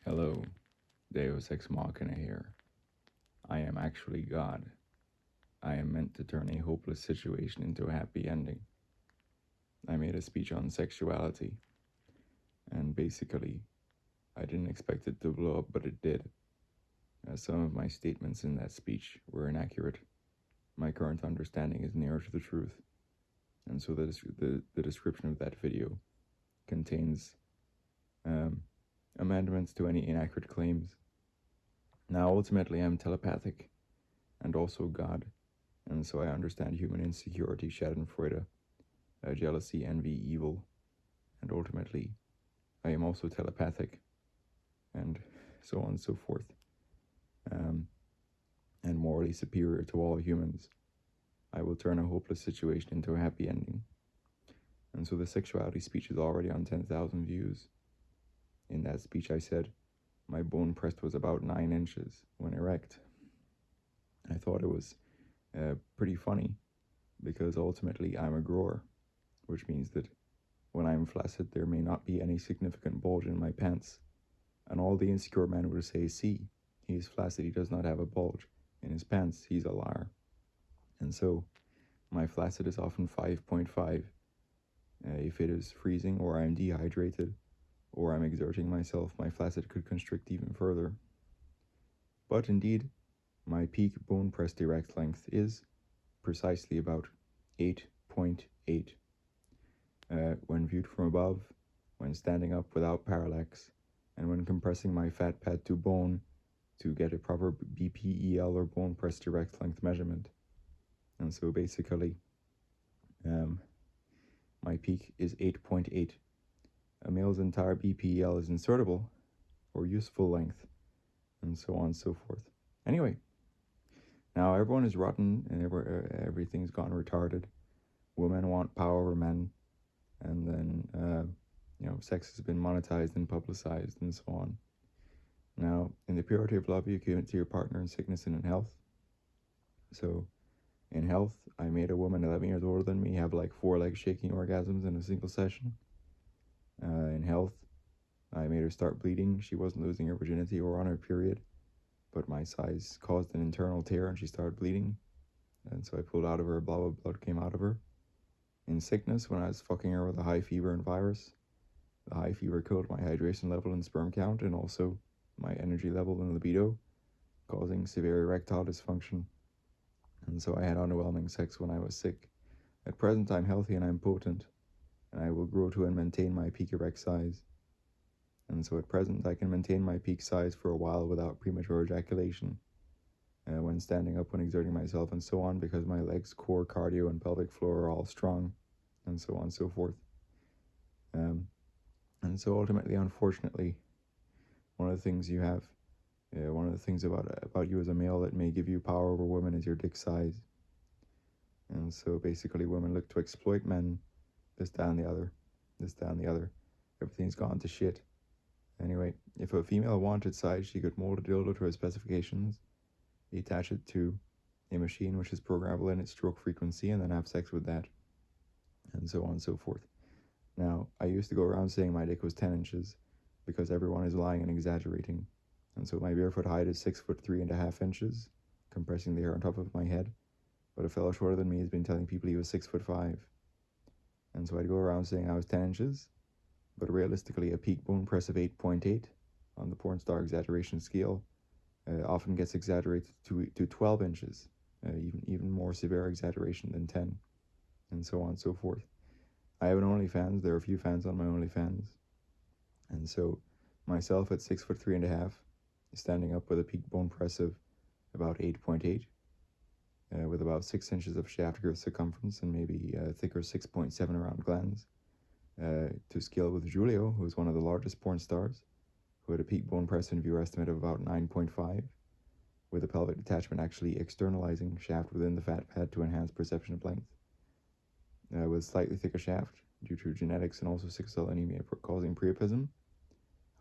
Hello, Deus Ex Machina here. I am actually God. I am meant to turn a hopeless situation into a happy ending. I made a speech on sexuality, and basically, I didn't expect it to blow up, but it did. Some of my statements in that speech were inaccurate. My current understanding is nearer to the truth, and so the description of that video contains um, amendments to any inaccurate claims. Now, ultimately, I'm telepathic and also God, and so I understand human insecurity, Schadenfreude, jealousy, envy, evil, and ultimately, I am also telepathic, and so on and so forth, um, and morally superior to all humans. I will turn a hopeless situation into a happy ending. And so the sexuality speech is already on 10,000 views. In that speech, I said, my bone pressed was about 9 inches when erect. I thought it was pretty funny because ultimately I'm a grower, which means that when I'm flaccid, there may not be any significant bulge in my pants. And all the insecure men would say, see, he is flaccid, he does not have a bulge in his pants, he's a liar. And so, my flaccid is often 5.5. If it is freezing, or I'm dehydrated, or I'm exerting myself, my flaccid could constrict even further. But indeed, my peak bone pressed erect length is precisely about 8.8. When viewed from above, when standing up without parallax, and when compressing my fat pad to bone to get a proper BPEL or bone pressed erect length measurement. And so basically, my peak is 8.8. A male's entire BPEL is insertable or useful length, and so on and so forth. Anyway, now everyone is rotten and everything's gone retarded. Women want power over men, and then sex has been monetized and publicized and so on. Now, in the purity of love, you commit to your partner in sickness and in health. So, in health, I made a woman 11 years older than me have like 4 leg shaking orgasms in a single session. In health, I made her start bleeding. She wasn't losing her virginity or on her period, but my size caused an internal tear and she started bleeding. And so I pulled out of her, blah, blah, blood came out of her. In sickness, when I was fucking her with a high fever and virus, the high fever killed my hydration level and sperm count and also my energy level and libido, causing severe erectile dysfunction. And so I had underwhelming sex when I was sick. At present, I'm healthy and I'm potent, and I will grow to and maintain my peak erect size. And so at present, I can maintain my peak size for a while without premature ejaculation, when standing up, when exerting myself, and so on, because my legs, core, cardio, and pelvic floor are all strong, and so on and so forth. And so ultimately, unfortunately, one of the things about you as a male that may give you power over women is your dick size. And so basically, women look to exploit men, this, that, and the other, this, that, and the other. Everything's gone to shit. Anyway, if a female wanted size, she could mold a dildo to her specifications, attach it to a machine which is programmable in its stroke frequency, and then have sex with that, and so on and so forth. Now, I used to go around saying my dick was 10 inches because everyone is lying and exaggerating. And so my barefoot height is 6'3.5" compressing the hair on top of my head. But a fellow shorter than me has been telling people he was 6'5". And so I'd go around saying I was 10 inches, but realistically a peak bone press of 8.8 on the porn star exaggeration scale often gets exaggerated to 12 inches, even more severe exaggeration than 10, and so on and so forth. I have an OnlyFans. There are a few fans on my OnlyFans. And so myself at 6'3.5", standing up with a peak bone press of about 8.8, with about 6 inches of shaft girth circumference and maybe thicker 6.7 around glands, to scale with Julio, who is one of the largest porn stars, who had a peak bone press and viewer estimate of about 9.5, with a pelvic detachment actually externalizing shaft within the fat pad to enhance perception of length, with slightly thicker shaft due to genetics and also sickle cell anemia causing priapism.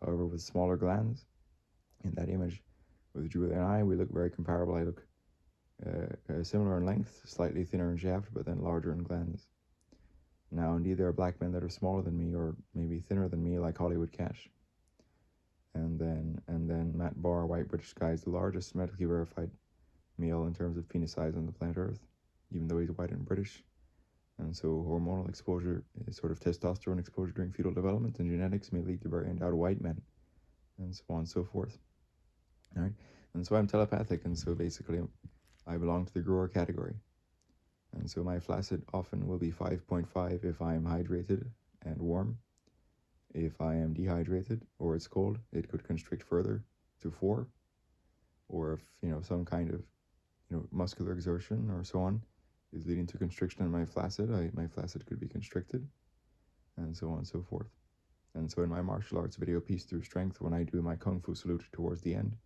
However, with smaller glands, in that image with Julia and I, we look very comparable. I look similar in length, slightly thinner in shaft, but then larger in glands. Now, indeed, there are black men that are smaller than me or maybe thinner than me, like Hollywood Cash. and then Matt Barr, white British guy, is the largest medically verified male in terms of penis size on the planet Earth, even though he's white and British. And so hormonal exposure, is sort of testosterone exposure during fetal development and genetics, may lead to very endowed white men, and so on and so forth. All right, and so I'm telepathic, and so basically I belong to the grower category. And so my flaccid often will be 5.5 if I am hydrated and warm. If I am dehydrated or it's cold, it could constrict further to 4. Or if, some kind of, muscular exertion or so on is leading to constriction in my flaccid, my flaccid could be constricted, and so on and so forth. And so in my martial arts video, Peace Through Strength, when I do my Kung Fu salute towards the end,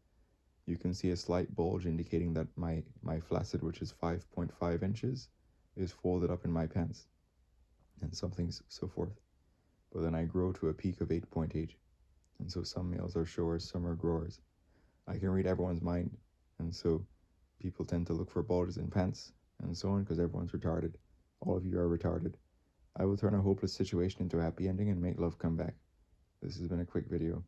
you can see a slight bulge indicating that my flaccid, which is 5.5 inches, is folded up in my pants, and something so forth. But then I grow to a peak of 8.8. And so some males are showers, some are growers. I can read everyone's mind, and so people tend to look for bulges in pants and so on because everyone's retarded. All of you are retarded. I will turn a hopeless situation into a happy ending and make love come back. This has been a quick video.